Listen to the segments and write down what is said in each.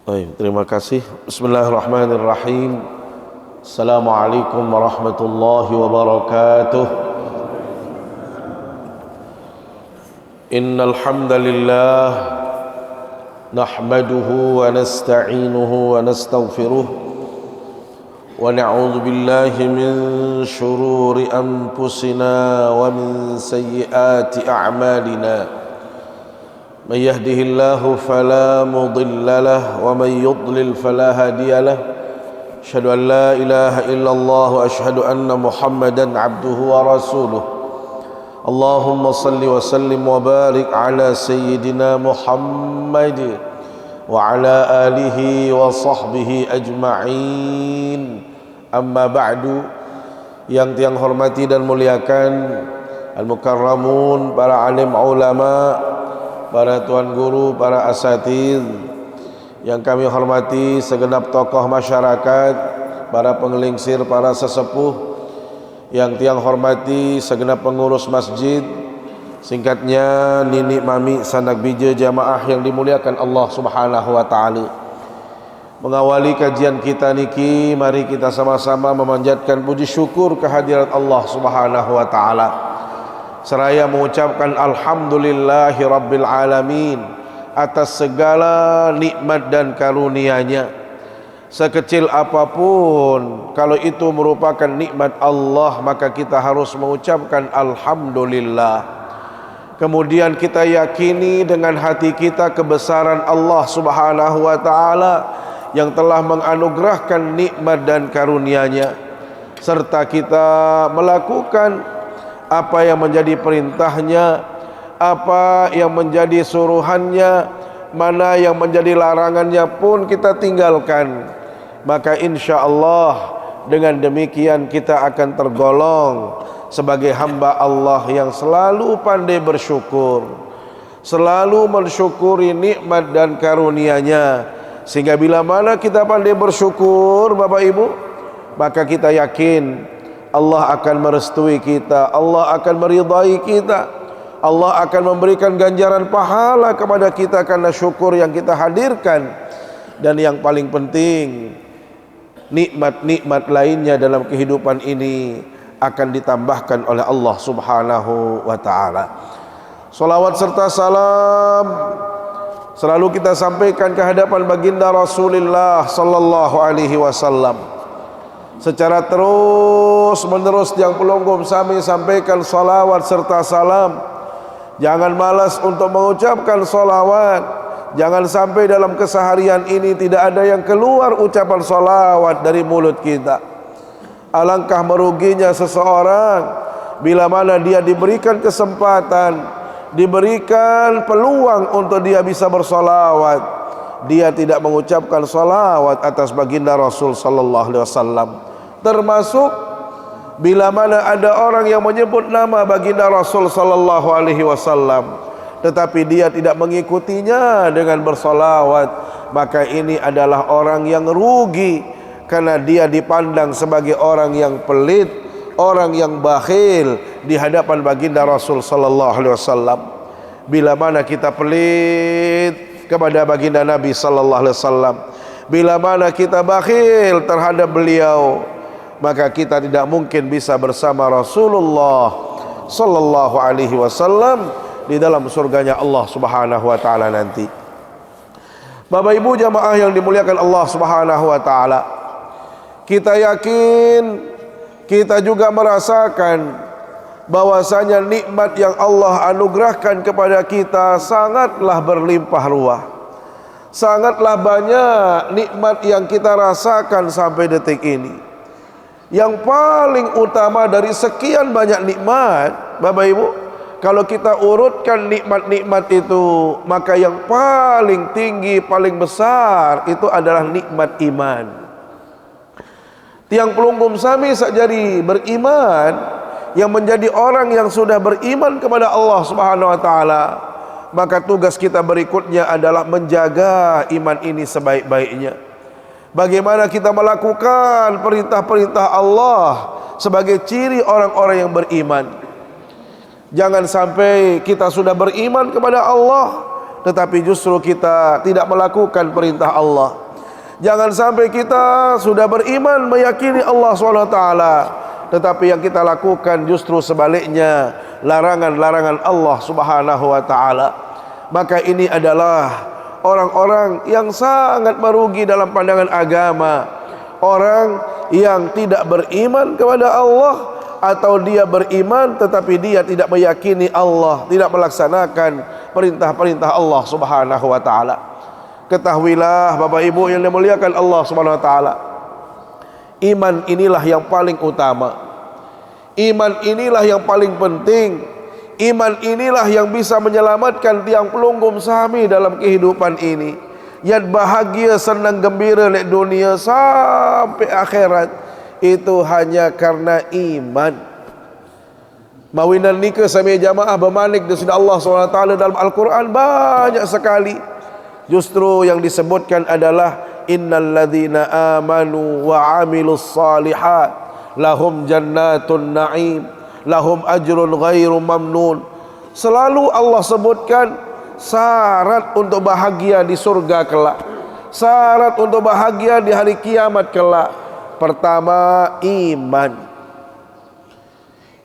Baik, terima kasih. Bismillahirrahmanirrahim. Assalamualaikum warahmatullahi wabarakatuh. Innal hamdalillah nahmaduhu wa nasta'inuhu wa nastaghfiruh wa na'udzu billahi min shururi anfusina wa min sayyiati a'malina. من يهده الله فلا مضل له ومن يضلل فلا هادي له أشهد أن لا إله إلا الله وأشهد أن محمدا عبده ورسوله اللهم صل وسلم وبارك على سيدنا محمد وعلى آله وصحبه أجمعين أما بعد. Yang tiang hormati dan muliakan al-mukarramun, para alim ulama, para tuan guru, para asatidz yang kami hormati, segenap tokoh masyarakat, para pengelingsir, para sesepuh yang tiang hormati, segenap pengurus masjid, singkatnya nini mami sanak bija jamaah yang dimuliakan Allah Subhanahu wa taala. Mengawali kajian kita niki, mari kita sama-sama memanjatkan puji syukur kehadirat Allah Subhanahu wa taala, seraya mengucapkan alhamdulillahi rabbil alamin atas segala nikmat dan karunia-Nya. Sekecil apapun, kalau itu merupakan nikmat Allah, maka kita harus mengucapkan alhamdulillah. Kemudian kita yakini dengan hati kita kebesaran Allah Subhanahu wa taala yang telah menganugerahkan nikmat dan karunia-Nya, serta kita melakukan apa yang menjadi perintahnya, apa yang menjadi suruhannya, mana yang menjadi larangannya pun kita tinggalkan. Maka insya Allah dengan demikian kita akan tergolong sebagai hamba Allah yang selalu pandai bersyukur, selalu mensyukuri nikmat dan karunia-Nya. Sehingga bila mana kita pandai bersyukur, Bapak Ibu, maka kita yakin Allah akan merestui kita, Allah akan meridai kita, Allah akan memberikan ganjaran pahala kepada kita karena syukur yang kita hadirkan. Dan yang paling penting, nikmat-nikmat lainnya dalam kehidupan ini akan ditambahkan oleh Allah Subhanahu wa taala. Salawat serta salam selalu kita sampaikan ke hadapan baginda Rasulullah sallallahu alaihi wasallam. Secara terus menerus yang pelonggom kami sampaikan salawat serta salam. Jangan malas untuk mengucapkan salawat. Jangan sampai dalam keseharian ini tidak ada yang keluar ucapan salawat dari mulut kita. Alangkah meruginya seseorang bila mana dia diberikan kesempatan, diberikan peluang untuk dia bisa bersalawat, dia tidak mengucapkan salawat atas baginda Rasul sallallahu alaihi wasallam. Termasuk bila mana ada orang yang menyebut nama baginda Rasul sallallahu alaihi wasallam tetapi dia tidak mengikutinya dengan bersalawat, maka ini adalah orang yang rugi karena dia dipandang sebagai orang yang pelit, orang yang bakhil di hadapan baginda Rasul sallallahu alaihi wasallam. Bila mana kita pelit kepada baginda Nabi sallallahu alaihi wasallam, bila mana kita bakhil terhadap beliau, maka kita tidak mungkin bisa bersama Rasulullah sallallahu alaihi wasallam di dalam surganya Allah Subhanahu wa taala nanti. Bapak Ibu jamaah yang dimuliakan Allah Subhanahu wa taala, kita yakin, kita juga merasakan bahwasanya nikmat yang Allah anugerahkan kepada kita sangatlah berlimpah ruah. Sangatlah banyak nikmat yang kita rasakan sampai detik ini. Yang paling utama dari sekian banyak nikmat, Bapak Ibu, kalau kita urutkan nikmat-nikmat itu, maka yang paling tinggi, paling besar itu adalah nikmat iman. Tiang pelunggum sami sakjari beriman, yang menjadi orang yang sudah beriman kepada Allah Subhanahu wa taala, maka tugas kita berikutnya adalah menjaga iman ini sebaik-baiknya. Bagaimana kita melakukan perintah-perintah Allah sebagai ciri orang-orang yang beriman. Jangan sampai kita sudah beriman kepada Allah, tetapi justru kita tidak melakukan perintah Allah. Jangan sampai kita sudah beriman meyakini Allah SWT, tetapi yang kita lakukan justru sebaliknya, larangan-larangan Allah Subhanahu wa taala. Maka ini adalah orang-orang yang sangat merugi dalam pandangan agama. Orang yang tidak beriman kepada Allah, atau dia beriman tetapi dia tidak meyakini Allah, tidak melaksanakan perintah-perintah Allah Subhanahu wa taala. Ketahuilah Bapak Ibu yang dimuliakan Allah Subhanahu wa taala, iman inilah yang paling utama. Iman inilah yang paling penting. Iman inilah yang bisa menyelamatkan tiang pelunggum sami dalam kehidupan ini. Yang bahagia, senang, gembira di dunia sampai akhirat, itu hanya karena iman. Mawinan nikah sami jamaah bermanik di sini Allah SWT dalam Al-Quran banyak sekali. Justru yang disebutkan adalah innal ladzina amanu wa amilus salihat lahum jannatun na'im lahum ajrun ghairu mamnun. Selalu Allah sebutkan syarat untuk bahagia di surga kelak, syarat untuk bahagia di hari kiamat kelak. Pertama, iman.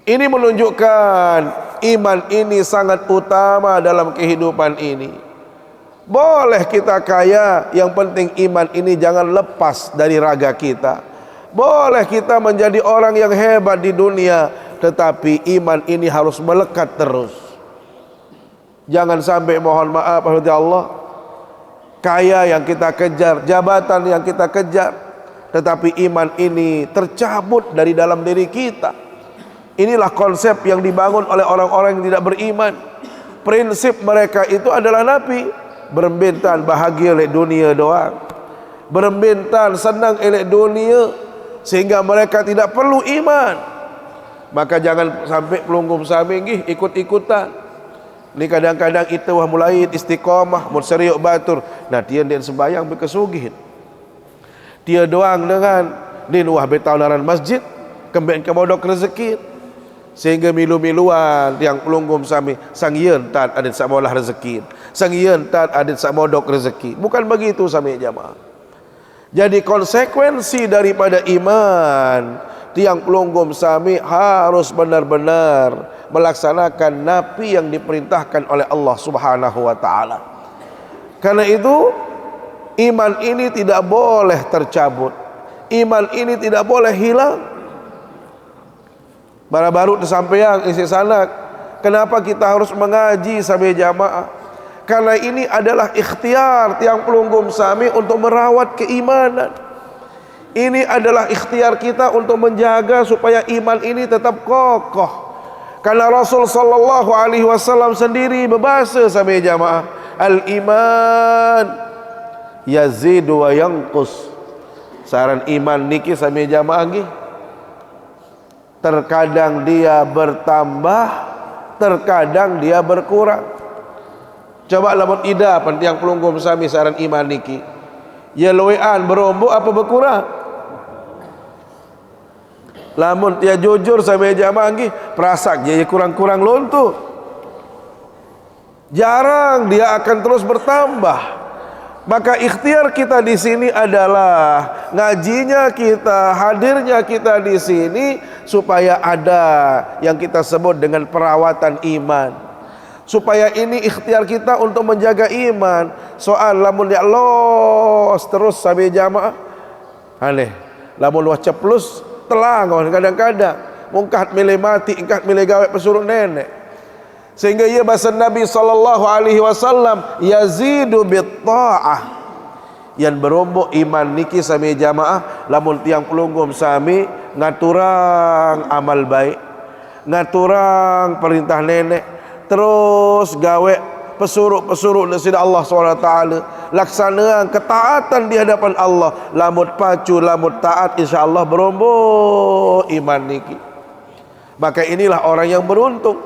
Ini menunjukkan iman ini sangat utama dalam kehidupan ini. Boleh kita kaya, yang penting iman ini jangan lepas dari raga kita. Boleh kita menjadi orang yang hebat di dunia, tetapi iman ini harus melekat terus. Jangan sampai, mohon maaf ya Allah, kaya yang kita kejar, jabatan yang kita kejar, tetapi iman ini tercabut dari dalam diri kita. Inilah konsep yang dibangun oleh orang-orang yang tidak beriman. Prinsip mereka itu adalah Nabi berembentan bahagia oleh dunia doang, berembentan senang oleh dunia, sehingga mereka tidak perlu iman. Maka jangan sampai pelunggum sami ikut-ikutan. Ni kadang-kadang itu wah mulai istiqamah mun seriuk batur. Nah dia sembayang berkesugihan. Dia doang dengan din wah betaunaran masjid kembali ke modok rezeki, sehingga milu-miluan tiang pelunggum sami sang yen tat adet samolah rezeki, sang yen tat adet samodok rezeki. Bukan begitu sami jamaah. Jadi konsekuensi daripada iman, tiang pelunggum sami harus benar-benar melaksanakan napi yang diperintahkan oleh Allah Subhanahu wa taala. Karena itu iman ini tidak boleh tercabut. Iman ini tidak boleh hilang. Baru tersampaian isi sanak. Kenapa kita harus mengaji sampai jamaah? Karena ini adalah ikhtiar tiang pelunggum sami untuk merawat keimanan. Ini adalah ikhtiar kita untuk menjaga supaya iman ini tetap kokoh. Karena Rasul sallallahu alaihi wasallam sendiri berbahasa sampai jamaah, al-iman yazidu wa yanqus. Saran iman niki sampai jamaah nggih, terkadang dia bertambah, terkadang dia berkurang. Coba lamun ida tiang pelunggum sami saran iman niki, ya loean berombo apa berkurang? Lamun dia jujur sampai jamaah nggih, perasak dia kurang-kurang lontu. Jarang dia akan terus bertambah. Maka ikhtiar kita di sini adalah ngajinya kita, hadirnya kita di sini supaya ada yang kita sebut dengan perawatan iman. Supaya ini ikhtiar kita untuk menjaga iman. Soal lamun dia los terus sampai jamaah, aneh. Lamun wah ceplus telang kadang-kadang mungkat milih mati, ingkat milih gawe pesuruh nenek. Sehingga ia bahasa Nabi sallallahu alaihi wasallam, yazidu bitta'ah. Yang berombok iman niki sami jamaah, lamun tiang pelunggum sami ngaturang amal baik, ngaturang perintah nenek, terus gawe pesuruh-pesuruh dari Allah SWT, laksanakan ketaatan di hadapan Allah, lamut pacu, lamut taat, insyaallah berombok iman niki. Maka inilah orang yang beruntung.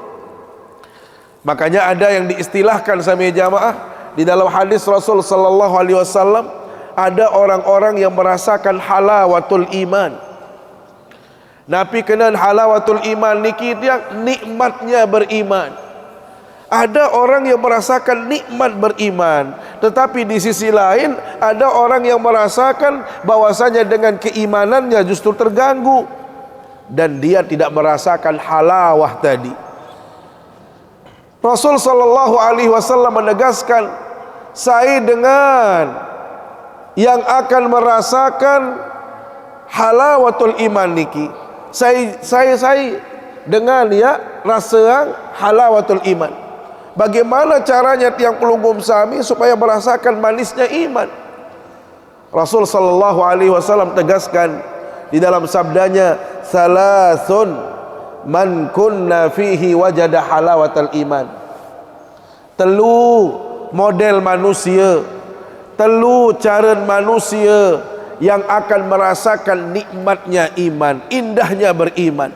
Makanya ada yang diistilahkan sami jamaah di dalam hadis Rasul sallallahu alaihi wasallam, ada orang-orang yang merasakan halawatul iman. Nabi kenal halawatul iman niki dia nikmatnya beriman. Ada orang yang merasakan nikmat beriman, tetapi di sisi lain ada orang yang merasakan bahwasanya dengan keimanannya justru terganggu dan dia tidak merasakan halawah tadi. Rasul sallallahu alaihi wasallam menegaskan, saya dengan yang akan merasakan halawatul iman niki, saya dengan ya rasa halawatul iman. Bagaimana caranya tiang pelunggum sami supaya merasakan manisnya iman? Rasul sallallahu alaihi wasallam tegaskan di dalam sabdanya, salasun man kunna fihi wajada halawatal iman. Telu model manusia, telu cara manusia yang akan merasakan nikmatnya iman, indahnya beriman.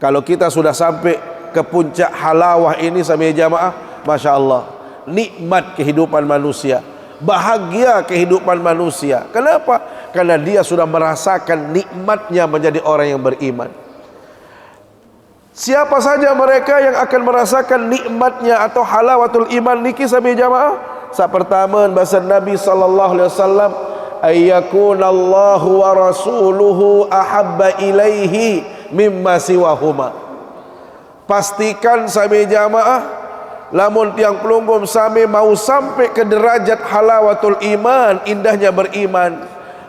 Kalau kita sudah sampai ke puncak halawah ini sampai jamaah, Masya Allah, nikmat kehidupan manusia, bahagia kehidupan manusia. Kenapa? Karena dia sudah merasakan nikmatnya menjadi orang yang beriman. Siapa saja mereka yang akan merasakan nikmatnya atau halawatul iman niki sampai jamaah? Saat pertama bahasa Nabi sallallahu alaihi wasallam, ayyakunallahu wa rasuluhu ahabba ilaihi mimma siwahuma. Pastikan sampai jamaah, lamun tiang pelunggum sami mau sampai ke derajat halawatul iman, indahnya beriman,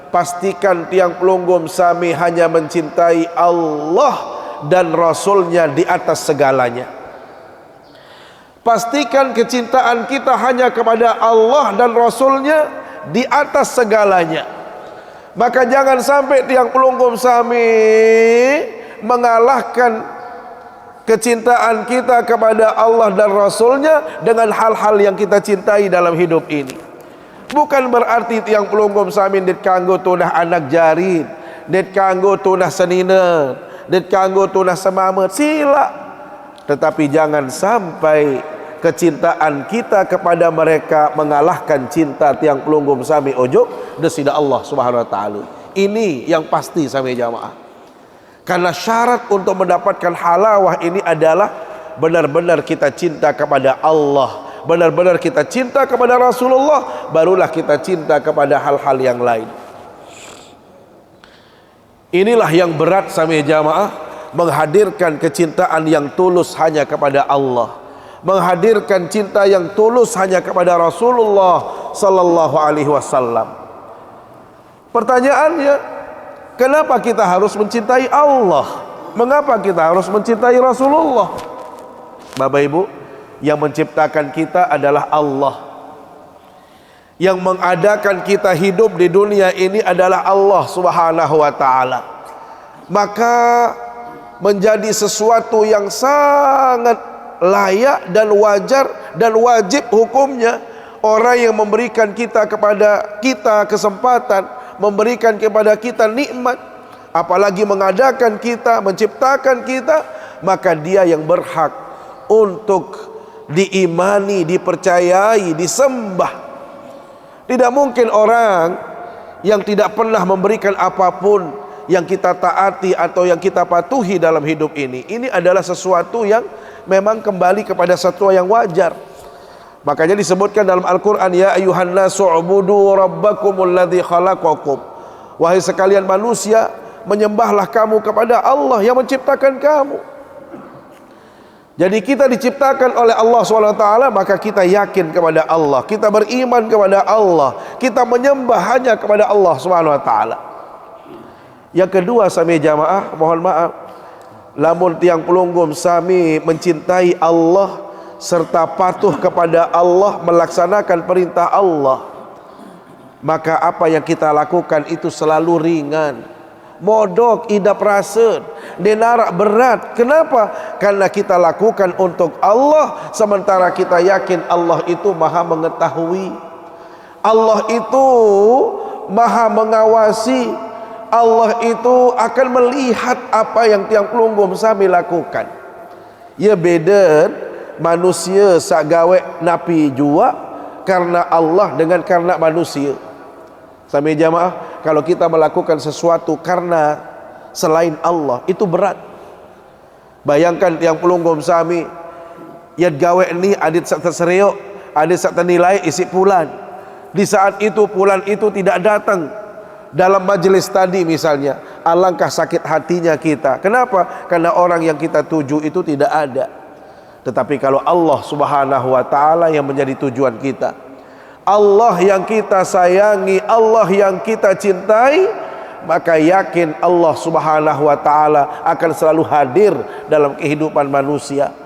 pastikan tiang pelunggum sami hanya mencintai Allah dan Rasulnya di atas segalanya. Pastikan kecintaan kita hanya kepada Allah dan Rasulnya di atas segalanya. Maka jangan sampai tiang pelunggum sami mengalahkan kecintaan kita kepada Allah dan Rasulnya dengan hal-hal yang kita cintai dalam hidup ini. Bukan berarti tiang pelunggum sami det kanggo tunah anak jarin, det kanggo tunah senina, det kanggo tunah semamet, sila. Tetapi jangan sampai kecintaan kita kepada mereka mengalahkan cinta tiang pelunggum sami ojo desida Allah Subhanahu wa taala. Ini yang pasti sami jamaah. Karena syarat untuk mendapatkan halawah ini adalah benar-benar kita cinta kepada Allah, benar-benar kita cinta kepada Rasulullah, barulah kita cinta kepada hal-hal yang lain. Inilah yang berat sami jamaah, menghadirkan kecintaan yang tulus hanya kepada Allah, menghadirkan cinta yang tulus hanya kepada Rasulullah sallallahu alaihi wasallam. Pertanyaannya, kenapa kita harus mencintai Allah? Mengapa kita harus mencintai Rasulullah? Bapak Ibu, yang menciptakan kita adalah Allah. Yang mengadakan kita hidup di dunia ini adalah Allah Subhanahu wa taala. Maka menjadi sesuatu yang sangat layak dan wajar dan wajib hukumnya orang yang memberikan kita kepada kita kesempatan, memberikan kepada kita nikmat, apalagi mengadakan kita, menciptakan kita, maka dia yang berhak untuk diimani, dipercayai, disembah. Tidak mungkin orang yang tidak pernah memberikan apapun yang kita taati atau yang kita patuhi dalam hidup ini. Ini adalah sesuatu yang memang kembali kepada sesuatu yang wajar. Makanya disebutkan dalam Al-Quran, ya ayuhan nasu ubudu rabbakumul ladzi khalaqakum. Wahai sekalian manusia, menyembahlah kamu kepada Allah yang menciptakan kamu. Jadi kita diciptakan oleh Allah SWT, maka kita yakin kepada Allah, kita beriman kepada Allah, kita menyembah hanya kepada Allah SWT. Yang kedua sami jamaah, mohon maaf, lamun tiang pelunggum sami mencintai Allah serta patuh kepada Allah, melaksanakan perintah Allah, maka apa yang kita lakukan itu selalu ringan, modok, idap rasa, denarak berat. Kenapa? Karena kita lakukan untuk Allah, sementara kita yakin Allah itu maha mengetahui, Allah itu maha mengawasi, Allah itu akan melihat apa yang tiang pelunggum sami lakukan. Ya beda manusia sak gawe napi jua karena Allah dengan karena manusia. Sami jamaah, kalau kita melakukan sesuatu karena selain Allah itu berat. Bayangkan tiang pelunggum sami Ia gawe ni adit sak tersereok, adit sak ternilai isi pulan. Di saat itu pulan itu tidak datang dalam majlis tadi misalnya, alangkah sakit hatinya kita. Kenapa? Karena orang yang kita tuju itu tidak ada. Tetapi kalau Allah Subhanahu wa taala yang menjadi tujuan kita, Allah yang kita sayangi, Allah yang kita cintai, maka yakin Allah Subhanahu wa taala akan selalu hadir dalam kehidupan manusia.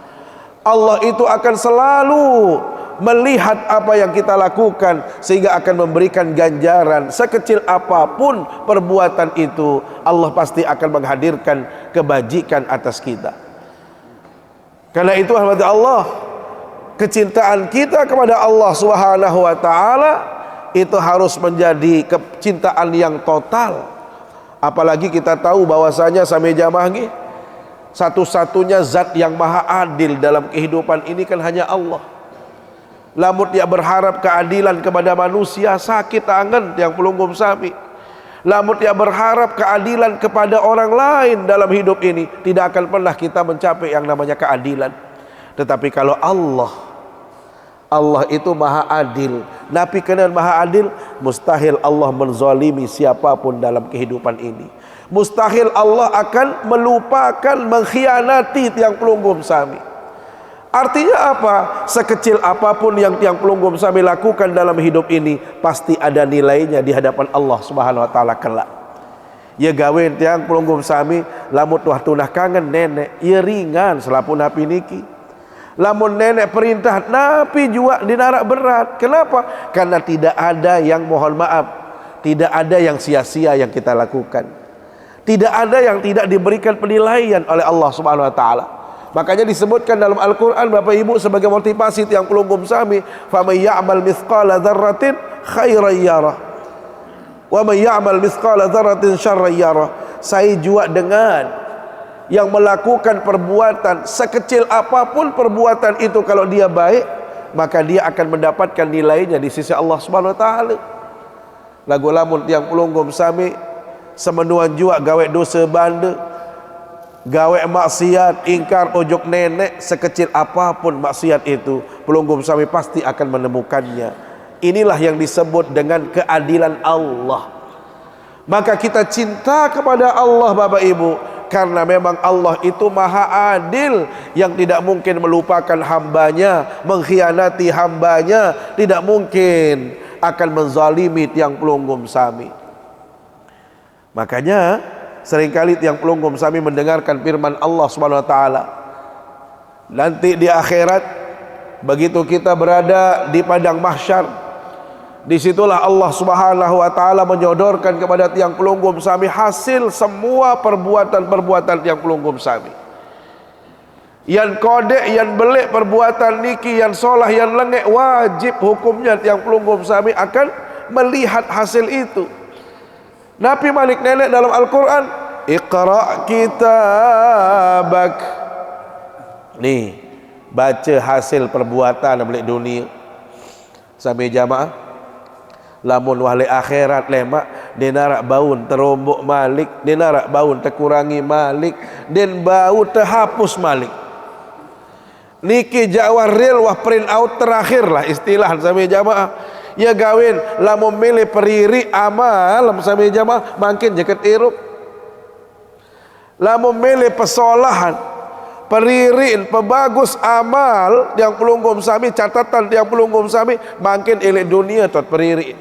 Allah itu akan selalu melihat apa yang kita lakukan, sehingga akan memberikan ganjaran sekecil apapun perbuatan itu. Allah pasti akan menghadirkan kebajikan atas kita. Karena itu rahmat Allah, kecintaan kita kepada Allah Subhanahu wa taala itu harus menjadi kecintaan yang total. Apalagi kita tahu bahwasanya sami jamaah nggih, satu-satunya zat yang maha adil dalam kehidupan ini kan hanya Allah. Lamun dia berharap keadilan kepada manusia, sakit tangan yang pelunggum sami. Lamun dia berharap keadilan kepada orang lain dalam hidup ini, tidak akan pernah kita mencapai yang namanya keadilan. Tetapi kalau Allah itu maha adil. Nabi kenal maha adil, mustahil Allah menzalimi siapapun dalam kehidupan ini. Mustahil Allah akan melupakan, mengkhianati tiang pelunggum sami. Artinya apa? Sekecil apapun yang tiang pelunggum sami lakukan dalam hidup ini, pasti ada nilainya di hadapan Allah Subhanahu wa taala kelak. Ya gawe tiang pelunggum sami lamun waktu nah kangen nenek, ia ringan selapu napi niki. Lamun nenek perintah napi juga dinarak berat. Kenapa? Karena tidak ada yang, mohon maaf, tidak ada yang sia-sia yang kita lakukan. Tidak ada yang tidak diberikan penilaian oleh Allah Subhanahu wa taala. Makanya disebutkan dalam Al-Quran Bapak Ibu sebagai motivasi tiang pelunggum sami, faman ya'mal mithqala dzarratin khairan yarah wa man ya'mal mithqala dzarratin syarran yarah. Saya juga dengan yang melakukan perbuatan sekecil apapun perbuatan itu, kalau dia baik maka dia akan mendapatkan nilainya di sisi Allah Subhanahu wa taala. Lagu lamun tiang pelunggum sami semenuan juga gawe dosa banda, gawe maksiat, ingkar ojok nenek, sekecil apapun maksiat itu, pelunggum sami pasti akan menemukannya. Inilah yang disebut dengan keadilan Allah. Maka kita cinta kepada Allah Bapak Ibu, karena memang Allah itu maha adil, yang tidak mungkin melupakan hambanya, mengkhianati hambanya, tidak mungkin akan menzalimi tiang pelunggum sami. Makanya seringkali tiang pelunggum sami mendengarkan firman Allah Subhanahu wa taala. Nanti di akhirat, begitu kita berada di padang mahsyar, disitulah Allah Subhanahu wa taala menyodorkan kepada tiang pelunggum sami hasil semua perbuatan-perbuatan tiang pelunggum sami. Yang kodek, yang belik perbuatan niki, yang solah, yang lengek, wajib hukumnya tiang pelunggum sami akan melihat hasil itu. Nabi Malik nenek dalam Al-Quran, Iqra' kitabak. Nih, baca hasil perbuatan balik dunia. Sampai jamaah, lamun wahli akhirat lemak, dia narak baun terombok malik, dia narak baun terkurangi malik, dan bau terhapus malik. Niki jawah real wah print out terakhir lah istilah sampai jamaah. Ya gawin lamun milih periri amal sampai jamaah makin jaket iruk. Lamun milih pesolahan, peririn, pebagus amal yang pelunggum sami, catatan yang pelunggum sami makin elek dunia tot periri.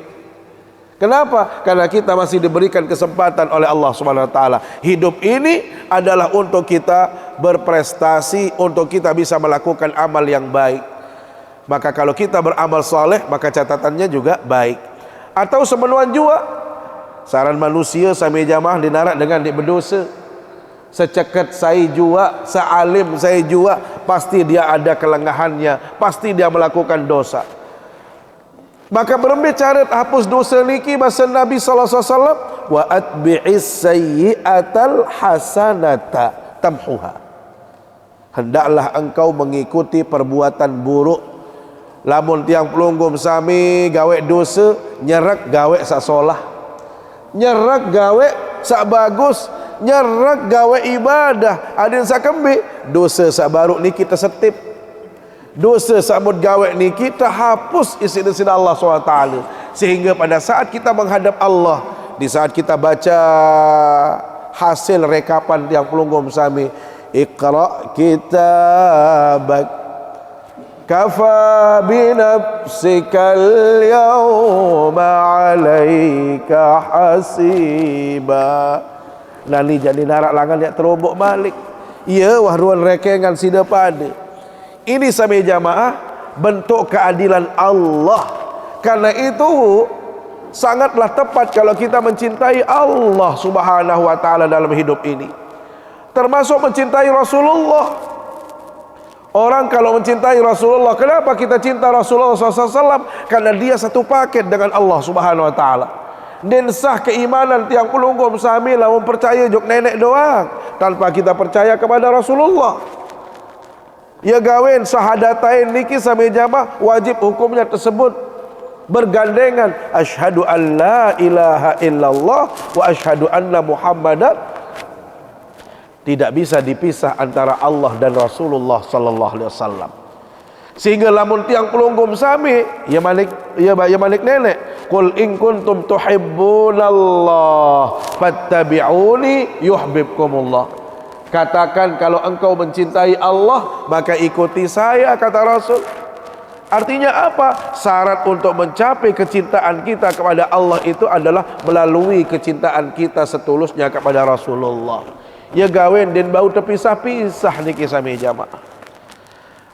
Kenapa? Karena kita masih diberikan kesempatan oleh Allah Subhanahu wa taala. Hidup ini adalah untuk kita berprestasi, untuk kita bisa melakukan amal yang baik. Maka kalau kita beramal soleh, maka catatannya juga baik. Atau semenuan jua, saran manusia sami jamaah dinarak dengan di berdosa. Secekat saya jua, sealim saya jua, pasti dia ada kelengahannya, pasti dia melakukan dosa. Maka berbicara hapus dosa niki bahasa Nabi sallallahu alaihi wasallam, wa atbi'is sayyi'atal hasanata tamhuha. Hendaklah engkau mengikuti perbuatan buruk. Lamun tiang pelunggum sami gawe dosa, nyerak gawe sak solah, nyerak gawe sak bagus, nyerak gawe ibadah, adin sak kembi, dosa sak baru niki tersetip. dosa sambut gawek ni kita hapus isi desina Allah SWT, sehingga pada saat kita menghadap Allah, di saat kita baca hasil rekapan yang pelunggum sami, Iqra kitabak kafa binafsikal yawma alaika hasiba. Nani jadi narak langan yang terobok balik. Ya wahruan rekengan sida pada. Ini sami jamaah bentuk keadilan Allah. Karena itu sangatlah tepat kalau kita mencintai Allah Subhanahu wa taala dalam hidup ini. Termasuk mencintai Rasulullah. Orang kalau mencintai Rasulullah, kenapa kita cinta Rasulullah SAW? Karena dia satu paket dengan Allah Subhanahu wa taala. Dan sah keimanan tiang pelunggum sami lah mempercaya jok nenek doang tanpa kita percaya kepada Rasulullah. Ya gawin sahadatain niki sami jamaah wajib hukumnya tersebut bergandengan asyhadu an la ilaha illallah wa asyhadu anna muhammadan. Tidak bisa dipisah antara Allah dan Rasulullah sallallahu alaihi wasallam. Sehingga lamun tiang pelunggum sami ya malik nenek, qul in kuntum tuhibbunallah fattabi'uni yuhibbukumullah. Katakan kalau engkau mencintai Allah maka ikuti saya, kata Rasul. Artinya apa? Syarat untuk mencapai kecintaan kita kepada Allah itu adalah melalui kecintaan kita setulusnya kepada Rasulullah. Ya gawin dan bau terpisah-pisah niki sami jamaah.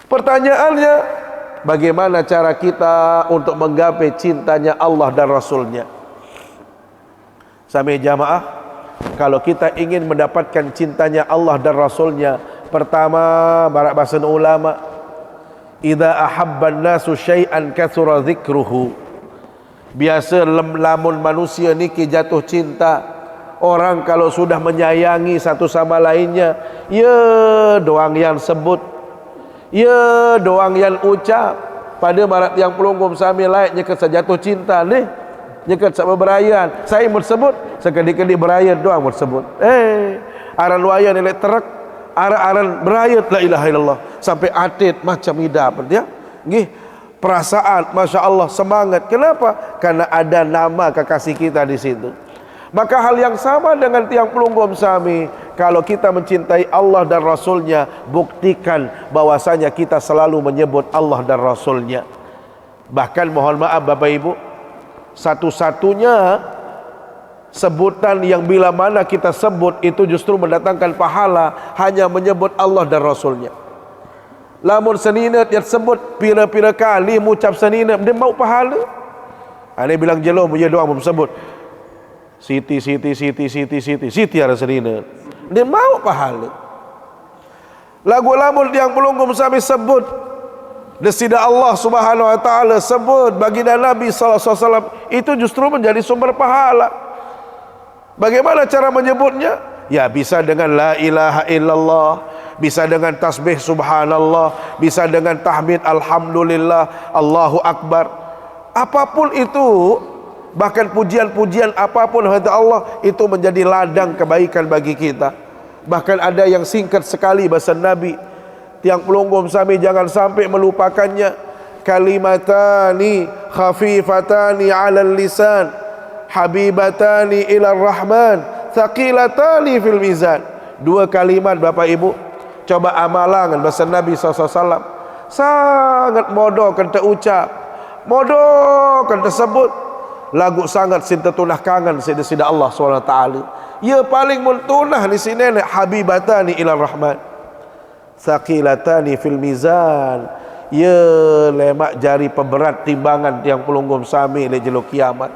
Pertanyaannya, bagaimana cara kita untuk menggapai cintanya Allah dan Rasulnya? Sami jamaah, kalau kita ingin mendapatkan cintanya Allah dan Rasulnya, pertama barak bahasa ulama, idza ahabban nasu syai'an katsura dzikruhu. Biasa lamun manusia niki jatuh cinta, orang kalau sudah menyayangi satu sama lainnya, ya doang yang sebut, ya doang yang ucap. Pada marat yang pelunggum sami lain nyekat sejatuh cinta nih, nyekat sama berayan. Saya bersebut sekali-kali berayat doang bersebut. Aran wayan elek terak, aran berayat la ilaha illallah sampai atit macam idap ya. Nggih, perasaan masya Allah semangat. Kenapa? Karena ada nama kekasih kita di situ. Maka hal yang sama dengan tiang pelunggum sami, kalau kita mencintai Allah dan Rasulnya, buktikan bahwasanya kita selalu menyebut Allah dan Rasulnya. Bahkan mohon maaf Bapak Ibu, satu-satunya sebutan yang bila mana kita sebut itu justru mendatangkan pahala, hanya menyebut Allah dan Rasulnya. Lamun seninat yang sebut pira-pira kali mengucap seninat, dia mau pahala. Dia bilang jelom, dia doang sebut Siti ada serina, dia mau pahala. Lagu lamun yang pelunggum sami sebut desida Allah Subhanahu wa taala, sebut baginda Nabi sallallahu alaihi wasallam, itu justru menjadi sumber pahala. Bagaimana cara menyebutnya? Ya bisa dengan la ilaha illallah, bisa dengan tasbih subhanallah, bisa dengan tahmid alhamdulillah, Allahu akbar. Apapun itu, bahkan pujian-pujian apapun hadirat Allah itu menjadi ladang kebaikan bagi kita. Bahkan ada yang singkat sekali bahasa Nabi, tiang pelunggum sami jangan sampai melupakannya. Kalimatani khafifatani 'alal lisan, habibatani ila rahman, thaqilatani fil mizan. Dua kalimat Bapak Ibu, coba amalan bahasa Nabi SAW, sangat modoh kan terucap, modoh kan tersebut, lagu sangat cinta tunah kangen sida Allah SWT. Ya paling muntunah di sini habibatani ila rahman, thaqilatani fil mizan. Ya lemak jari pemberat timbangan tiang pelunggum sami le jelo kiamat.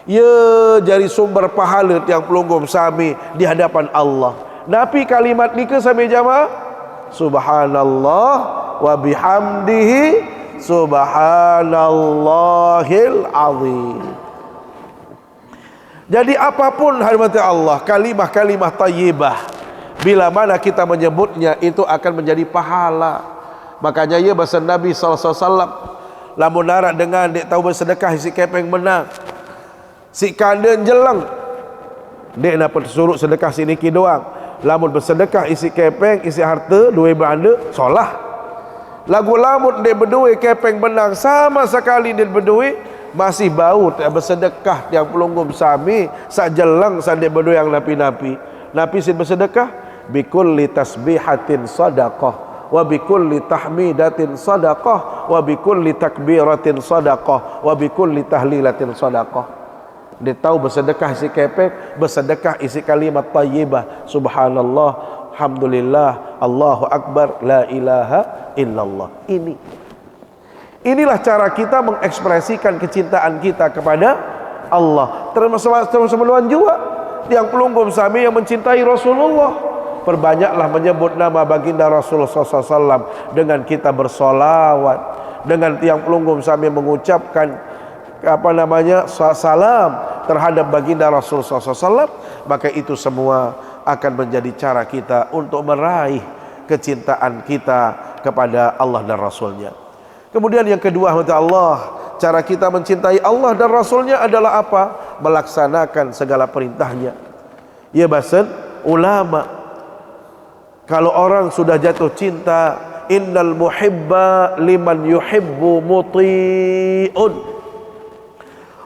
Ya jari sumber pahala tiang pelunggum sami di hadapan Allah. Napi kalimat ni ke sami jamaah? Subhanallah wa bihamdihi subhanallahil azim. Jadi apapun hadirat Allah, kalimah-kalimah tayyibah, bila mana kita menyebutnya itu akan menjadi pahala. Makanya ya bahasa Nabi SAW, lamun narak dengan dek tahu bersedekah si kepeng menang, si kanden jelang, dek dapat suruh sedekah siniki doang. Lamun bersedekah isi kepeng, isi harta, dua beranda, solah. Lagu lamun dia berdui kepeng benang sama sekali dia berdui masih bau tak bersedekah yang pelunggum sami sak jelang sande berdui yang napi-napi. Napi sin bersedekah bikulli tasbihatin sadaqah wa bikulli tahmidatin sadaqah wa bikulli takbiratin sadaqah wa bikulli tahlilatin sadaqah. Dia tahu bersedekah isi kepek, bersedekah isi kalimat tayyibah, subhanallah, alhamdulillah, Allahu akbar, la ilaha illallah. Inilah cara kita mengekspresikan kecintaan kita kepada Allah. Termasuk menuan juga yang pelunggum sami yang mencintai Rasulullah. Perbanyaklah menyebut nama baginda Rasulullah SAW dengan kita bersolawat, dengan tiang pelunggum sami mengucapkan salam terhadap baginda Rasulullah SAW, maka itu semua akan menjadi cara kita untuk meraih kecintaan kita kepada Allah dan Rasulnya. Kemudian yang kedua, Allah, cara kita mencintai Allah dan Rasulnya adalah apa? Melaksanakan segala perintahnya. Ya basen ulama, kalau orang sudah jatuh cinta, innal muhibba liman yuhibbu muti'un.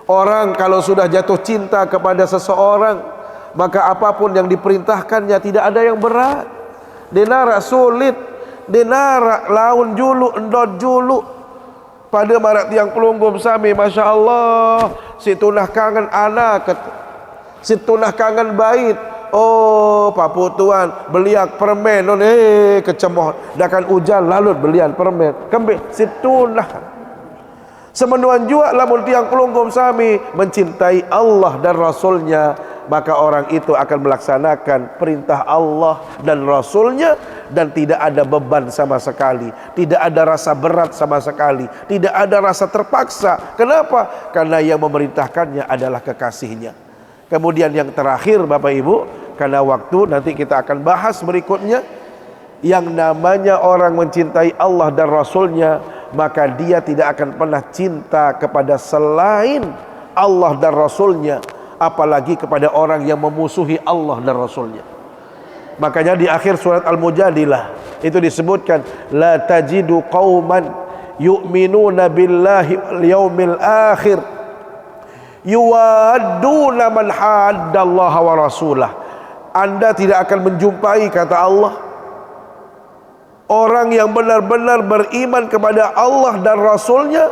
Orang kalau sudah jatuh cinta kepada seseorang, maka apapun yang diperintahkannya tidak ada yang berat. Denara sulit, denara laun julu, endot julu. Pada marak tiang pelunggum sami, masya Allah, si tunah kangen anak, si tunah kangen bait. Oh, papu tuan beliak permen, kecemoh. Dakan hujan lalut belian permen, kembali si tunah. Semenuan juga lamun tiang pelunggum sami mencintai Allah dan Rasulnya, maka orang itu akan melaksanakan perintah Allah dan Rasulnya dan tidak ada beban sama sekali, tidak ada rasa berat sama sekali, tidak ada rasa terpaksa. Kenapa? Karena yang memerintahkannya adalah kekasihnya. Kemudian yang terakhir Bapak Ibu, karena waktu nanti kita akan bahas berikutnya, yang namanya orang mencintai Allah dan Rasulnya, maka dia tidak akan pernah cinta kepada selain Allah dan Rasulnya, apalagi kepada orang yang memusuhi Allah dan Rasulnya. Makanya di akhir surat Al-Mujadilah itu disebutkan, la tajidu qauman yu'minuna billahi wal yaumil akhir yuwadduna man haddallaha wa rasulah. Anda tidak akan menjumpai, kata Allah, orang yang benar-benar beriman kepada Allah dan Rasulnya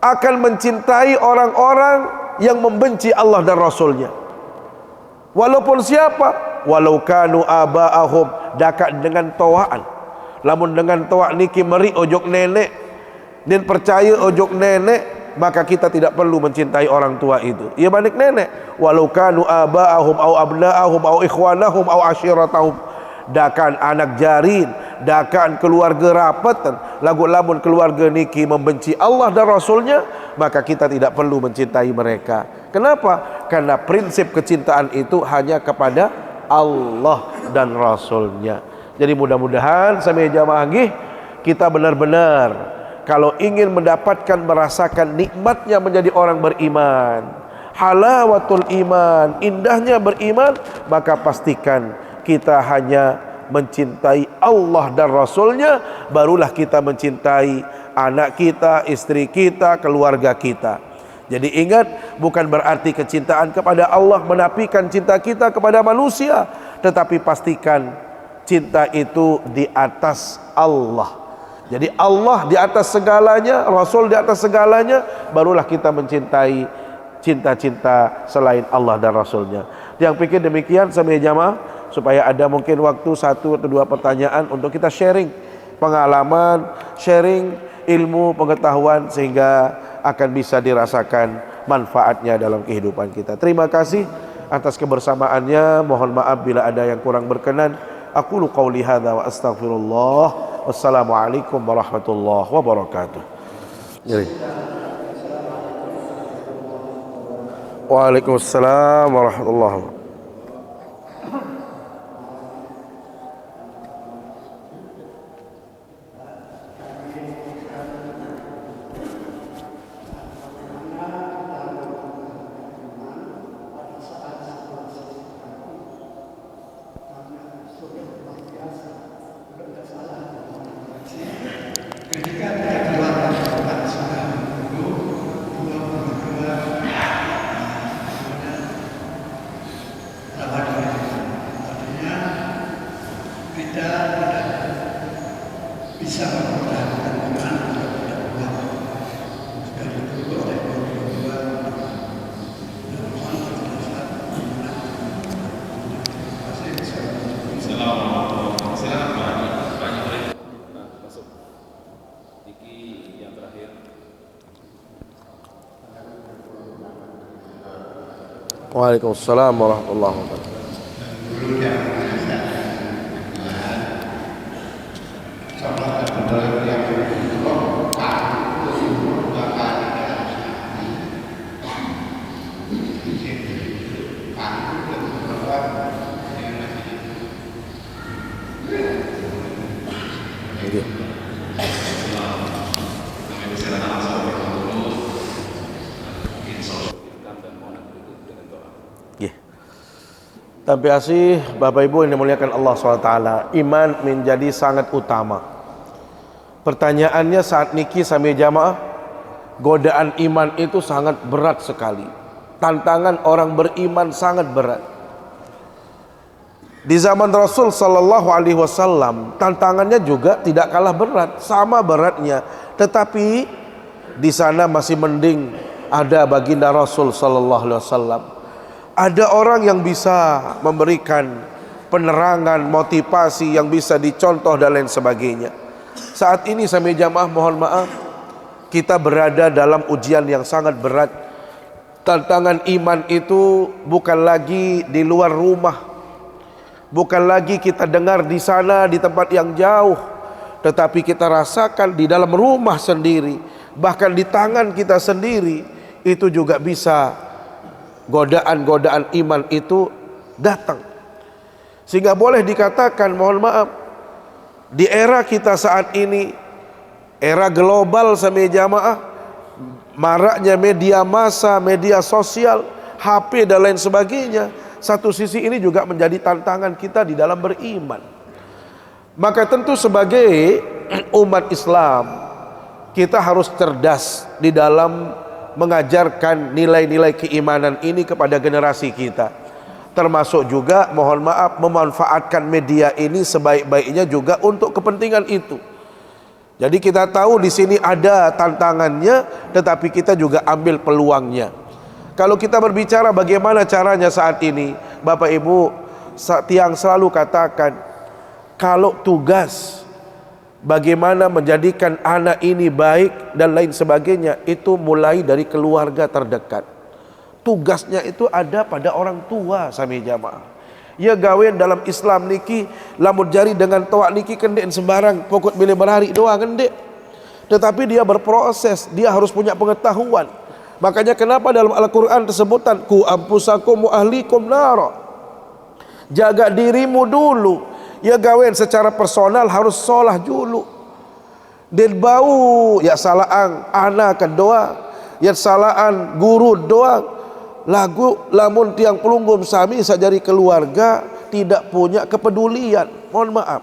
akan mencintai orang-orang yang membenci Allah dan Rasulnya. Walaupun siapa? Walau kanu aba'ahum, dakat dengan toaan. Lamun dengan toa niki meri ojok nenek dan percaya ojok nenek, maka kita tidak perlu mencintai orang tua itu. Ia balik nenek. Walau kanu aba'ahum au abna'ahum au ikhwanahum au ashiratahum, dakan anak jarin, dakan keluarga rapatan, lamun keluarga niki membenci Allah dan Rasulnya, maka kita tidak perlu mencintai mereka. Kenapa? Karena prinsip kecintaan itu hanya kepada Allah dan Rasulnya. Jadi mudah-mudahan sampai jamaah nggih, kita benar-benar kalau ingin mendapatkan, merasakan nikmatnya menjadi orang beriman, halawatul iman, indahnya beriman, maka pastikan kita hanya mencintai Allah dan Rasulnya, barulah kita mencintai anak kita, istri kita, keluarga kita. Jadi ingat, bukan berarti kecintaan kepada Allah menafikan cinta kita kepada manusia, tetapi pastikan cinta itu di atas Allah. Jadi Allah di atas segalanya, Rasul di atas segalanya, barulah kita mencintai cinta-cinta selain Allah dan Rasulnya. Yang pikir demikian sampai jamaah, supaya ada mungkin waktu 1 atau 2 pertanyaan untuk kita sharing pengalaman, sharing ilmu, pengetahuan, sehingga akan bisa dirasakan manfaatnya dalam kehidupan kita. Terima kasih atas kebersamaannya. Mohon maaf bila ada yang kurang berkenan. Aqulu qauli hadza wa astaghfirullah. Wassalamualaikum warahmatullahi wabarakatuh. Waalaikumsalam warahmatullahi wabarakatuh. Waalaikumsalam warahmatullahi wabarakatuh. Tapi asih Bapak Ibu yang dimuliakan Allah SWT, iman menjadi sangat utama. Pertanyaannya saat niki sambil jamaah, godaan iman itu sangat berat sekali. Tantangan orang beriman sangat berat. Di zaman Rasul Sallallahu Alaihi Wasallam tantangannya juga tidak kalah berat, sama beratnya. Tetapi di sana masih mending ada baginda Rasul Sallallahu Alaihi Wasallam. Ada orang yang bisa memberikan penerangan, motivasi yang bisa dicontoh dan lain sebagainya. Saat ini sampai jamaah mohon maaf, kita berada dalam ujian yang sangat berat. Tantangan iman itu bukan lagi di luar rumah, bukan lagi kita dengar di sana di tempat yang jauh, tetapi kita rasakan di dalam rumah sendiri, bahkan di tangan kita sendiri. Itu juga bisa godaan-godaan iman itu datang. Sehingga boleh dikatakan mohon maaf, di era kita saat ini, era global sampai jamaah, maraknya media massa, media sosial, HP dan lain sebagainya, satu sisi ini juga menjadi tantangan kita di dalam beriman. Maka tentu sebagai umat Islam, kita harus cerdas di dalam mengajarkan nilai-nilai keimanan ini kepada generasi kita. Termasuk juga mohon maaf memanfaatkan media ini sebaik-baiknya juga untuk kepentingan itu. Jadi kita tahu di sini ada tantangannya, tetapi kita juga ambil peluangnya. Kalau kita berbicara bagaimana caranya saat ini, Bapak Ibu, yang selalu katakan, kalau tugas bagaimana menjadikan anak ini baik dan lain sebagainya, itu mulai dari keluarga terdekat. Tugasnya itu ada pada orang tua sami jamaah. Ya gawe dalam Islam niki lamun jari dengan toak niki kendek sembarang pokok milih berhari doa kendek. Tetapi dia berproses, dia harus punya pengetahuan. Makanya kenapa dalam Al-Quran disebutkan ku ampusakum wa ahlikum nara. Jaga dirimu dulu. Ya gawen secara personal harus solah dulu. Dan bau ya salaan anak doang, ya salaan guru doang. Lagu lamun tiang pelunggum sami sajari keluarga tidak punya kepedulian. Mohon maaf.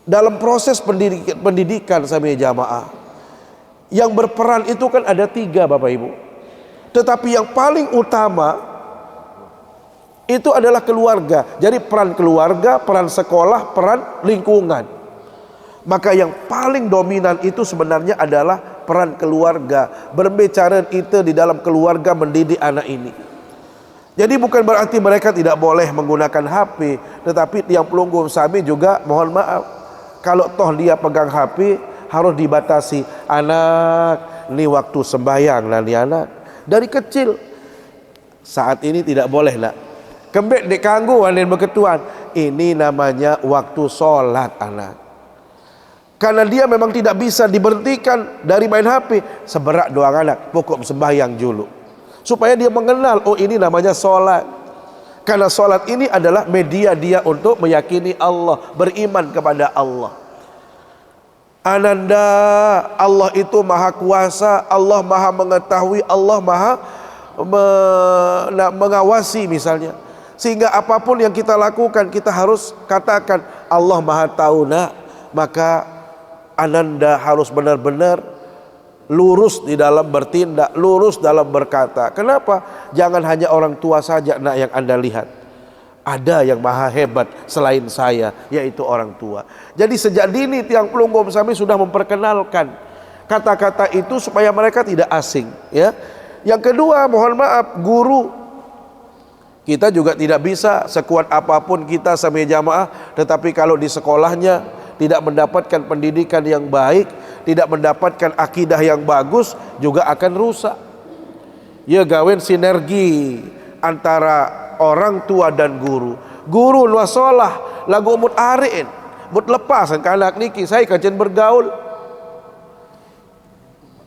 Dalam proses pendidikan sami jamaah, yang berperan itu kan ada 3 Bapak Ibu. Tetapi yang paling utama itu adalah keluarga. Jadi peran keluarga, peran sekolah, peran lingkungan. Maka yang paling dominan itu sebenarnya adalah peran keluarga. Berbicara itu di dalam keluarga mendidik anak ini. Jadi bukan berarti mereka tidak boleh menggunakan HP, tetapi yang pelunggum sami juga mohon maaf, kalau toh dia pegang HP harus dibatasi. Anak, ini waktu sembahyang lah nih anak. Dari kecil. Saat ini tidak boleh nak. Kembek dikanggu anin berketuan. Ini namanya waktu sholat anak. Karena dia memang tidak bisa diberhentikan dari main HP. Seberak doang anak, pokok sembahyang dulu. Supaya dia mengenal, oh ini namanya sholat. Karena sholat ini adalah media dia untuk meyakini Allah, beriman kepada Allah. Ananda, Allah itu maha kuasa, Allah maha mengetahui, Allah maha mengawasi misalnya. Sehingga apapun yang kita lakukan kita harus katakan Allah maha tahu nak. Maka ananda harus benar-benar lurus di dalam bertindak, lurus dalam berkata. Kenapa? Jangan hanya orang tua saja nak yang anda lihat. Ada yang maha hebat selain saya, yaitu orang tua. Jadi sejak dini tiang pelunggung kami sudah memperkenalkan kata-kata itu supaya mereka tidak asing, ya. Yang kedua, mohon maaf, guru. Kita juga tidak bisa sekuat apapun kita sampai jamaah, tetapi kalau di sekolahnya tidak mendapatkan pendidikan yang baik, tidak mendapatkan akidah yang bagus, juga akan rusak. Ya, gawin sinergi antara orang tua dan guru. Guru wasolah lagu mut ariin, mut lepas kan anak niki saya kajian bergaul.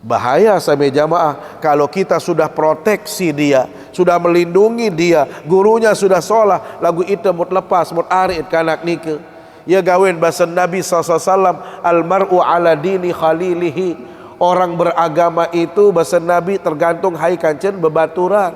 Bahaya sampai jamaah kalau kita sudah proteksi dia, sudah melindungi dia, gurunya sudah sholah, lagu itu mut lepas, mut ariin kan anak niki. Ya gawin bahasa Nabi SAW, almar'u ala dini khalilihi. Orang beragama itu bahasa Nabi tergantung hai kancen bebaturan.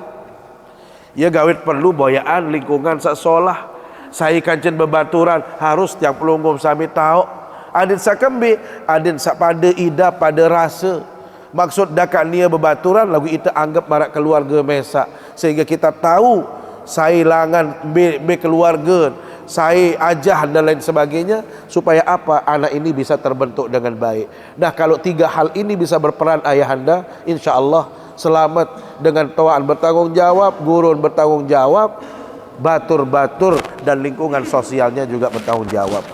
Ya gawin perlu boyaan lingkungan sekolah. Saya kancen bebaturan harus tiang pelunggum sami tahu. Adin sakembi, adin pada ida pada rasa. Maksud dakak nia bebaturan lagu itu anggap marak keluarga mesa, sehingga kita tahu saya langan be keluarga, saya ajah dan lain sebagainya, supaya apa anak ini bisa terbentuk dengan baik. Nah, kalau tiga hal ini bisa berperan ayahanda, insya Allah selamat dengan toaan bertanggung jawab, gurun bertanggung jawab, batur-batur dan lingkungan sosialnya juga bertanggung jawab.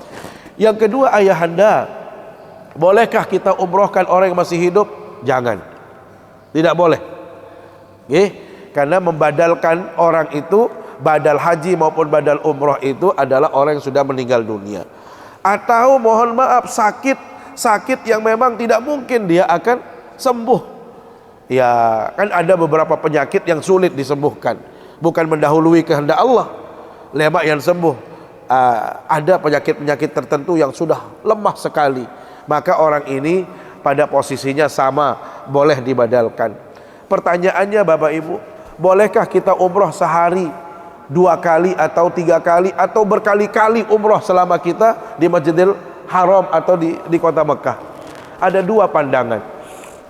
Yang kedua, ayahanda, bolehkah kita umrohkan orang yang masih hidup? Jangan, tidak boleh. Karena membadalkan orang itu, badal haji maupun badal umroh itu adalah orang yang sudah meninggal dunia, atau mohon maaf sakit yang memang tidak mungkin dia akan sembuh. Ya kan ada beberapa penyakit yang sulit disembuhkan, bukan mendahului kehendak Allah, lemak yang sembuh. Ada penyakit-penyakit tertentu yang sudah lemah sekali, maka orang ini pada posisinya sama, boleh dibadalkan. Pertanyaannya Bapak Ibu, bolehkah kita umroh sehari 2 kali atau 3 kali atau berkali-kali umroh selama kita di Masjidil Haram atau di kota Mekah? Ada 2 pandangan.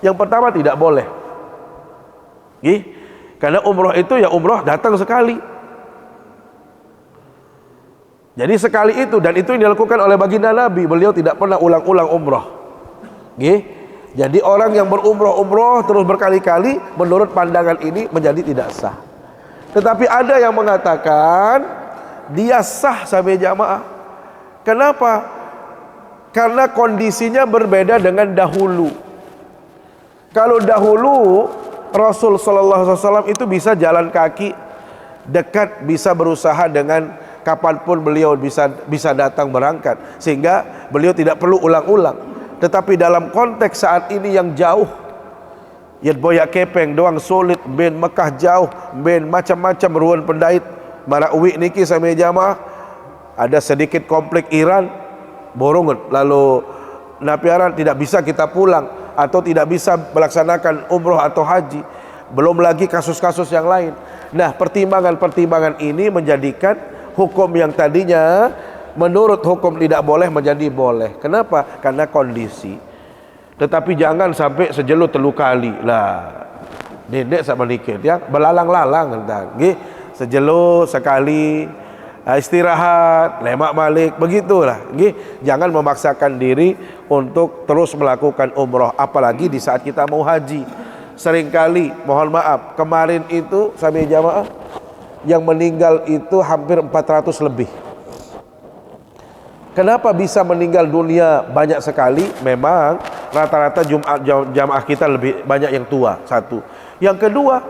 Yang pertama, tidak boleh. Karena umroh itu ya umroh datang sekali. Jadi sekali itu, dan itu yang dilakukan oleh baginda Nabi. Beliau tidak pernah ulang-ulang umroh. Jadi orang yang berumroh terus berkali-kali, menurut pandangan ini menjadi tidak sah. Tetapi ada yang mengatakan dia sah sampai jamaah. Kenapa? Karena kondisinya berbeda dengan dahulu. Kalau dahulu Rasul Sallallahu Alaihi Wasallam itu bisa jalan kaki dekat, bisa berusaha dengan kapanpun beliau bisa datang berangkat, sehingga beliau tidak perlu ulang-ulang. Tetapi dalam konteks saat ini yang jauh, ya boyak kepeng doang sulit, ben Mekah jauh, ben macam-macam ruan pendait, marakwi niki sampai jamaah, ada sedikit konflik Iran, borongan, lalu napiaran tidak bisa kita pulang atau tidak bisa melaksanakan umroh atau haji, belum lagi kasus-kasus yang lain. Nah, pertimbangan-pertimbangan ini menjadikan hukum yang tadinya menurut hukum tidak boleh menjadi boleh. Kenapa? Karena kondisi. Tetapi jangan sampai sejelut 3 kali lah. Nenek sama dikit ya, belalang-lalang entah. Sejelut sekali, istirahat, lemak balik, begitulah. Jangan memaksakan diri untuk terus melakukan umroh, apalagi di saat kita mau haji. Seringkali, mohon maaf, kemarin itu sampai jamaah yang meninggal itu hampir 400 lebih. Kenapa bisa meninggal dunia banyak sekali? Memang rata-rata jamaah kita lebih banyak yang tua, satu. Yang kedua,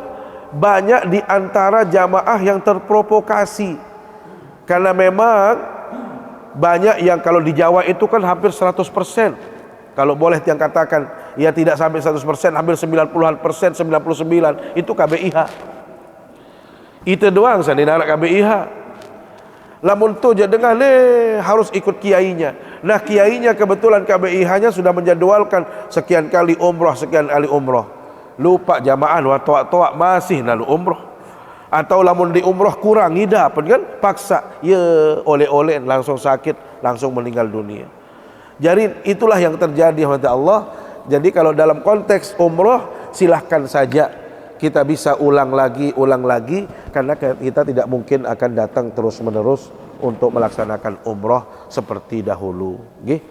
banyak di antara jamaah yang terprovokasi. Karena memang banyak yang kalau di Jawa itu kan hampir 100%. Kalau boleh yang katakan, ya tidak sampai 100%, hampir 90%, 99% itu KBIH. Itu doang saya nak KBIH. Lamun tu je dengar harus ikut kiainya. Nah, kiainya kebetulan KBIH-nya sudah menjadwalkan sekian kali umroh, sekian kali umroh. Lupa jamaah wa toak masih lalu umroh. Atau lamun di umroh kurang ngida kan paksa, ya oleh-oleh langsung sakit, langsung meninggal dunia. Jadi itulah yang terjadi oleh Allah. Jadi kalau dalam konteks umroh silahkan saja kita bisa ulang lagi karena kita tidak mungkin akan datang terus menerus untuk melaksanakan umroh seperti dahulu. Nggih.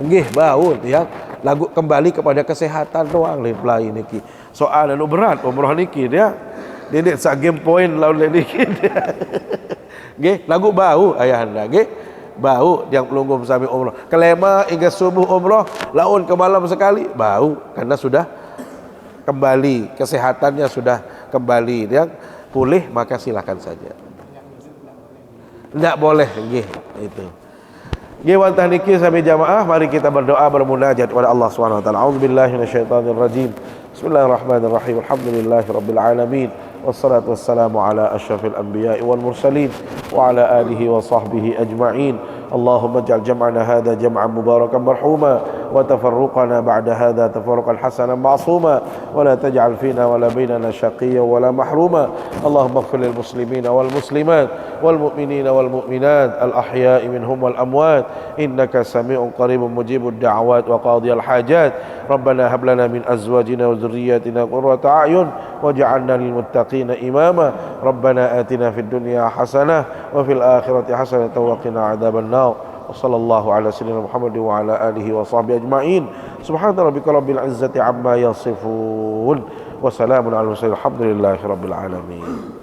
Nggih, bau ya. Lagu kembali kepada kesehatan doang lain niki. Soal anu berat umroh niki dia. Dia sak game point lawan niki. Nggih, lagu bau ayahanda nggih. Bau yang pelunggum sami umroh. Kelema hingga subuh umroh, laun ke malam sekali, bau karena sudah kembali, kesehatannya sudah kembali. Yang pulih maka silakan saja. Tidak boleh nggih itu. Nggih wonten niki sami jamaah mari kita berdoa bermunajat kepada Allah Subhanahu wa taala. A'udzubillahi minasyaitonir rajim. Bismillahirrahmanirrahim. Alhamdulillahirabbil alamin. Wassalatu wassalamu ala asyrafil anbiya'i wal mursalin wa ala alihi wa sahbihi ajma'in. اللهم اجعل جمعنا هذا جمعا مباركا مرحوما وتفرقنا بعد هذا تفرقا حسنا معصوما ولا تجعل فينا ولا بيننا شقيا ولا محروما اللهم اغفر للمسلمين والمسلمات والمؤمنين والمؤمنات الأحياء منهم والأموات إنك سميع قريب مجيب الدعوات وقاضي الحاجات ربنا هب لنا من أزواجنا وذرياتنا قرة أعين واجعلنا للمتقين إماما ربنا آتنا في الدنيا حسنة وفي الآخرة حسنة وقنا عذاب النار وصلى الله على سيدنا محمد وعلى آله وصحبه أجمعين سبحان ربك رب العزة عما يصفون وسلام على المرسلين الحمد لله رب العالمين.